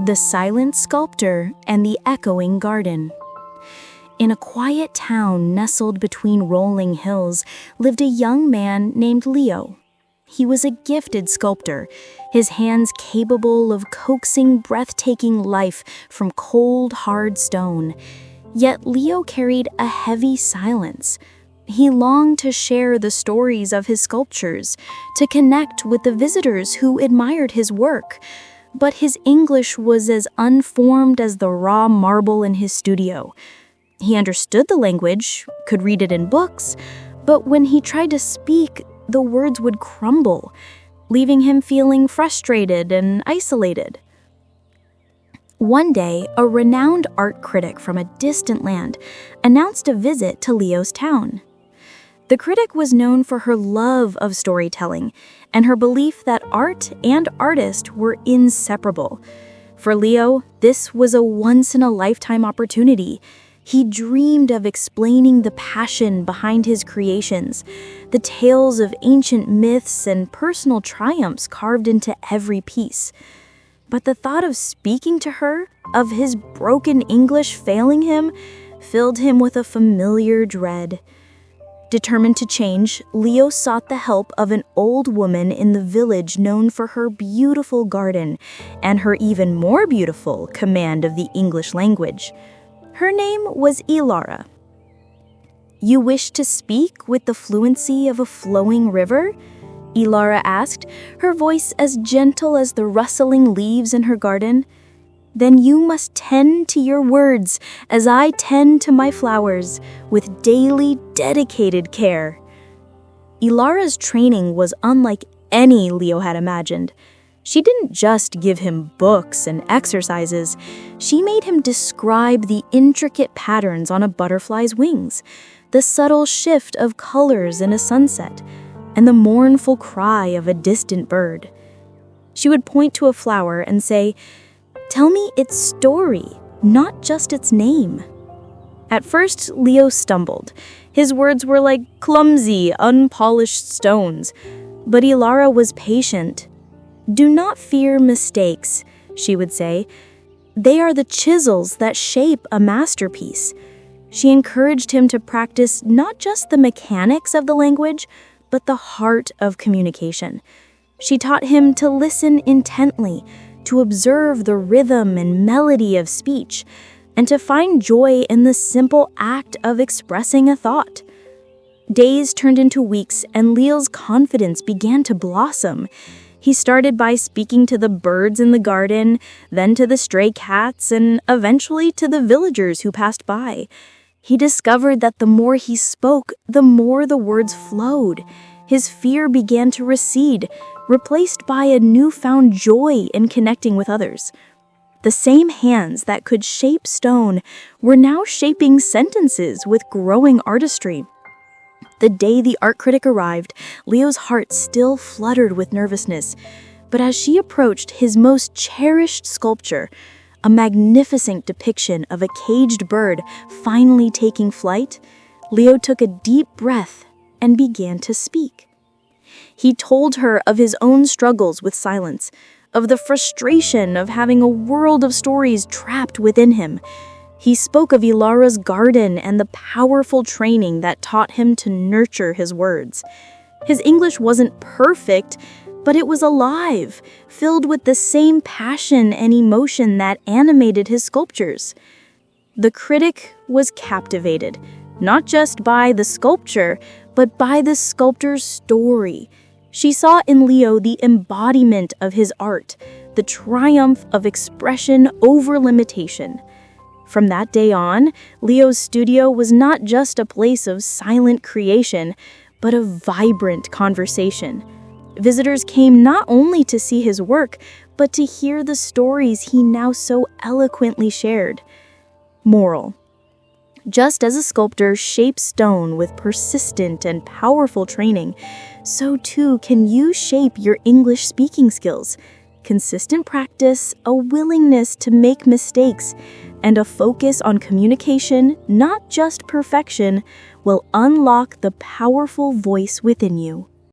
The Silent Sculptor and the Echoing Garden. In a quiet town nestled between rolling hills lived a young man named Leo. He was a gifted sculptor, his hands capable of coaxing breathtaking life from cold, hard stone. Yet Leo carried a heavy silence. He longed to share the stories of his sculptures, to connect with the visitors who admired his work. But his English was as unformed as the raw marble in his studio. He understood the language, could read it in books, but when he tried to speak, the words would crumble, leaving him feeling frustrated and isolated. One day, a renowned art critic from a distant land announced a visit to Leo's town. The critic was known for her love of storytelling and her belief that art and artist were inseparable. For Leo, this was a once-in-a-lifetime opportunity. He dreamed of explaining the passion behind his creations, the tales of ancient myths and personal triumphs carved into every piece. But the thought of speaking to her, of his broken English failing him, filled him with a familiar dread. Determined to change, Leo sought the help of an old woman in the village known for her beautiful garden and her even more beautiful command of the English language. Her name was Ilara. "You wish to speak with the fluency of a flowing river?" Ilara asked, her voice as gentle as the rustling leaves in her garden. "Then you must tend to your words as I tend to my flowers, with daily, dedicated care." Ilara's training was unlike any Leo had imagined. She didn't just give him books and exercises. She made him describe the intricate patterns on a butterfly's wings, the subtle shift of colors in a sunset, and the mournful cry of a distant bird. She would point to a flower and say, "Tell me its story, not just its name." At first, Leo stumbled. His words were like clumsy, unpolished stones. But Ilara was patient. "Do not fear mistakes," she would say. "They are the chisels that shape a masterpiece." She encouraged him to practice not just the mechanics of the language, but the heart of communication. She taught him to listen intently, to observe the rhythm and melody of speech, and to find joy in the simple act of expressing a thought. Days turned into weeks, and Leo's confidence began to blossom. He started by speaking to the birds in the garden, then to the stray cats, and eventually to the villagers who passed by. He discovered that the more he spoke, the more the words flowed. His fear began to recede, replaced by a newfound joy in connecting with others. The same hands that could shape stone were now shaping sentences with growing artistry. The day the art critic arrived, Leo's heart still fluttered with nervousness. But as she approached his most cherished sculpture, a magnificent depiction of a caged bird finally taking flight, Leo took a deep breath and began to speak. He told her of his own struggles with silence, of the frustration of having a world of stories trapped within him. He spoke of Ilara's garden and the powerful training that taught him to nurture his words. His English wasn't perfect, but it was alive, filled with the same passion and emotion that animated his sculptures. The critic was captivated, not just by the sculpture, but by the sculptor's story. She saw in Leo the embodiment of his art, the triumph of expression over limitation. From that day on, Leo's studio was not just a place of silent creation, but a vibrant conversation. Visitors came not only to see his work, but to hear the stories he now so eloquently shared. Moral: just as a sculptor shapes stone with persistent and powerful training, so too can you shape your English speaking skills. Consistent practice, a willingness to make mistakes, and a focus on communication, not just perfection, will unlock the powerful voice within you.